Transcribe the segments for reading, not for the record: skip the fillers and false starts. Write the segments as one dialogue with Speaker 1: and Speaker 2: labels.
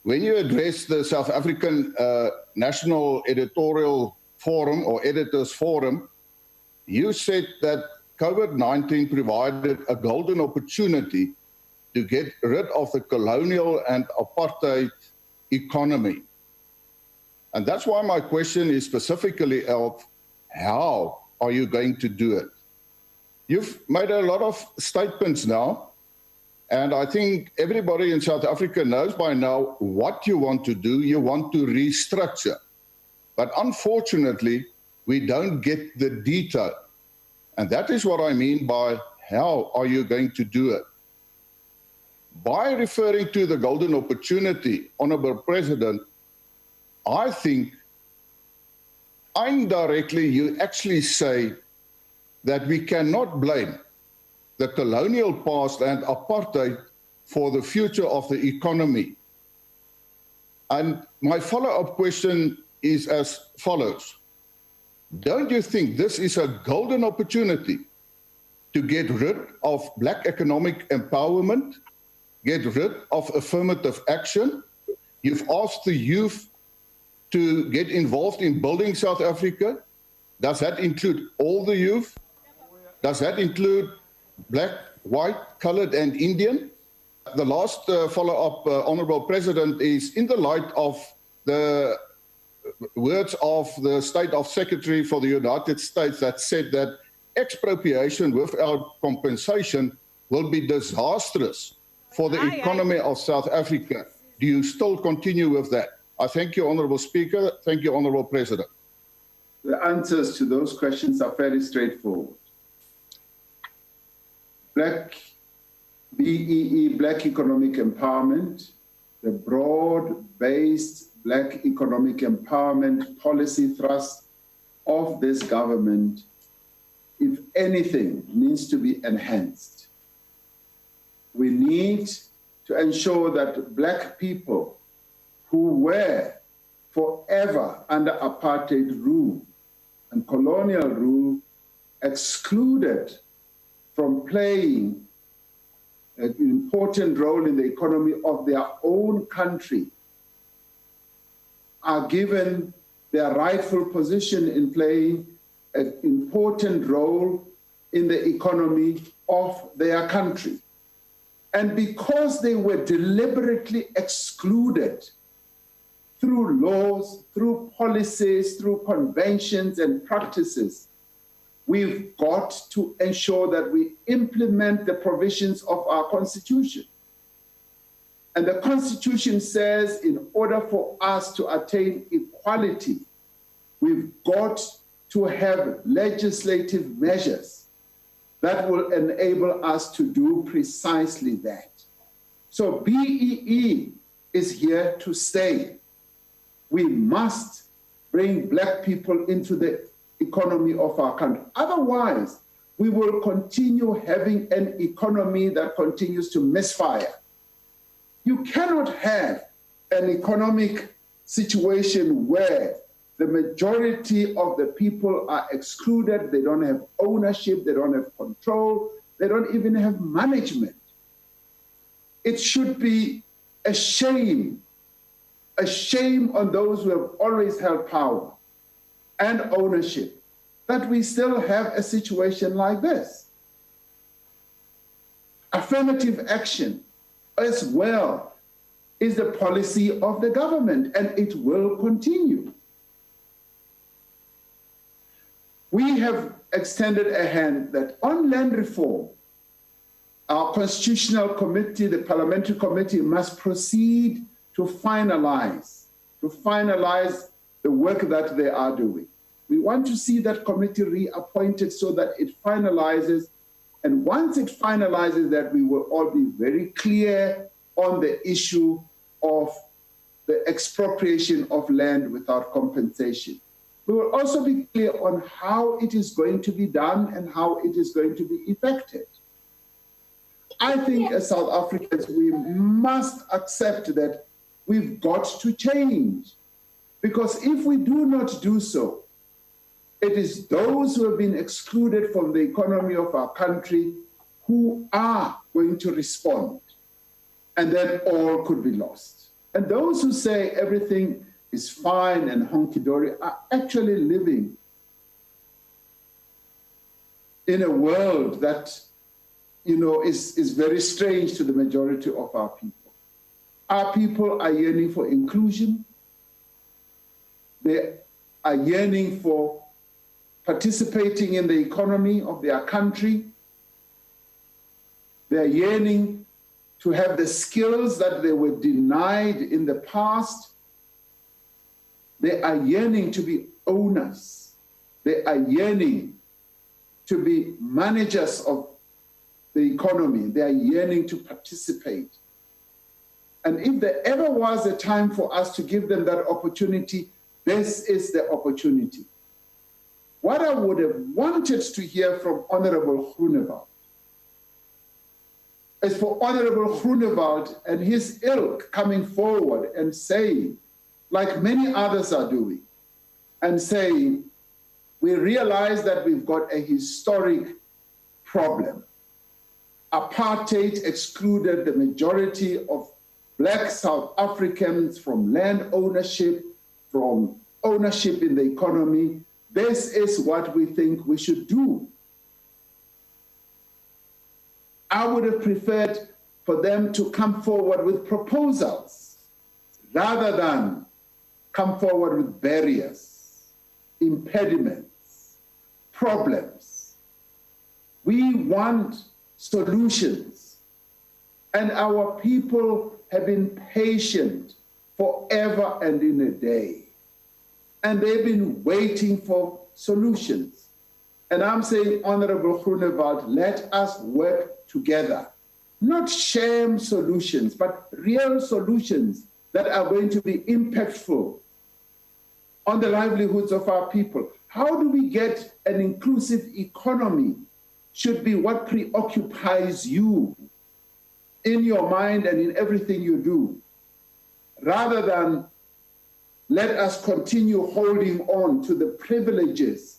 Speaker 1: when you addressed the South African National Editorial Forum or Editors Forum, you said that COVID-19 provided a golden opportunity to get rid of the colonial and apartheid economy. And that's why my question is specifically of how are you going to do it? You've made a lot of statements now, and I think everybody in South Africa knows by now what you want to do. You want to restructure. But unfortunately, we don't get the detail. And that is what I mean by how are you going to do it? By referring to the golden opportunity, Honourable President, I think indirectly you actually say that we cannot blame the colonial past and apartheid for the future of the economy. And my follow-up question is as follows. Don't you think this is a golden opportunity to get rid of black economic empowerment, get rid of affirmative action? You've asked the youth to get involved in building South Africa. Does that include all the youth? Does that include black, white, colored, and Indian? The last follow-up, Honourable President, is in the light of the words of the State of Secretary for the United States that said that expropriation without compensation will be disastrous for the economy of South Africa. Do you still continue with that? I thank you, Honourable Speaker. Thank you, Honourable President.
Speaker 2: The answers to those questions are fairly straightforward. BEE, Black Economic Empowerment, the broad-based Black economic empowerment policy thrust of this government, if anything, needs to be enhanced. We need to ensure that Black people who were forever under apartheid rule and colonial rule, excluded from playing an important role in the economy of their own country, are given their rightful position in playing an important role in the economy of their country. And because they were deliberately excluded through laws, through policies, through conventions and practices, we've got to ensure that we implement the provisions of our Constitution. And the Constitution says in order for us to attain equality, we've got to have legislative measures that will enable us to do precisely that. So BEE is here to stay. We must bring Black people into the economy of our country. Otherwise, we will continue having an economy that continues to misfire. You cannot have an economic situation where the majority of the people are excluded, they don't have ownership, they don't have control, they don't even have management. It should be a shame on those who have always held power and ownership that we still have a situation like this. Affirmative action as well is the policy of the government, and it will continue. We have extended a hand that on land reform, our constitutional committee, the parliamentary committee, must proceed to finalize the work that they are doing. We want to see that committee reappointed so that it finalizes. And once it finalizes that, we will all be very clear on the issue of the expropriation of land without compensation. We will also be clear on how it is going to be done and how it is going to be effected. I think as South Africans, we must accept that we've got to change. Because if we do not do so, it is those who have been excluded from the economy of our country who are going to respond. And then all could be lost. And those who say everything is fine and honky-dory are actually living in a world that, is very strange to the majority of our people. Our people are yearning for inclusion. They are yearning for participating in the economy of their country. They are yearning to have the skills that they were denied in the past. They are yearning to be owners. They are yearning to be managers of the economy. They are yearning to participate. And if there ever was a time for us to give them that opportunity, this is the opportunity. What I would have wanted to hear from Honorable Groenewald is for Honorable Groenewald and his ilk coming forward and saying, like many others are doing, and saying, we realize that we've got a historic problem. Apartheid excluded the majority of Black South Africans from land ownership, from ownership in the economy. This is what we think we should do. I would have preferred for them to come forward with proposals rather than come forward with barriers, impediments, problems. We want solutions, and our people have been patient forever and in a day, and they've been waiting for solutions. And I'm saying, Honorable Groenewald, let us work together, not sham solutions, but real solutions that are going to be impactful on the livelihoods of our people. How do we get an inclusive economy should be what preoccupies you in your mind and in everything you do, rather than let us continue holding on to the privileges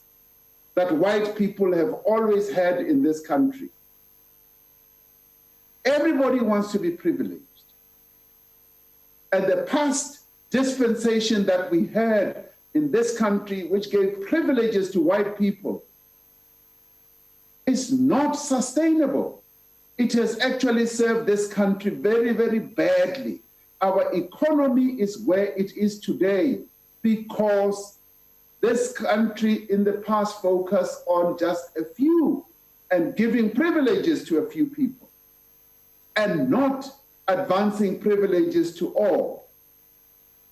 Speaker 2: that white people have always had in this country. Everybody wants to be privileged. And the past dispensation that we had in this country, which gave privileges to white people, is not sustainable. It has actually served this country very, very badly. Our economy is where it is today because this country in the past focused on just a few and giving privileges to a few people and not advancing privileges to all.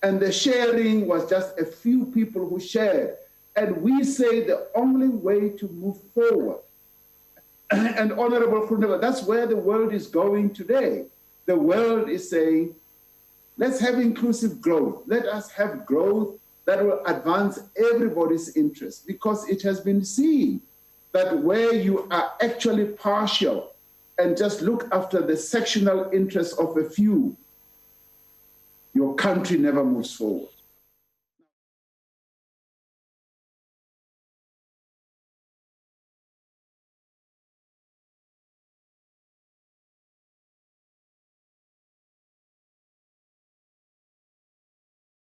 Speaker 2: And the sharing was just a few people who shared. And we say the only way to move forward, and Honorable Groenewald, that's where the world is going today. The world is saying, let's have inclusive growth. Let us have growth that will advance everybody's interest, because it has been seen that where you are actually partial and just look after the sectional interests of a few, your country never moves forward.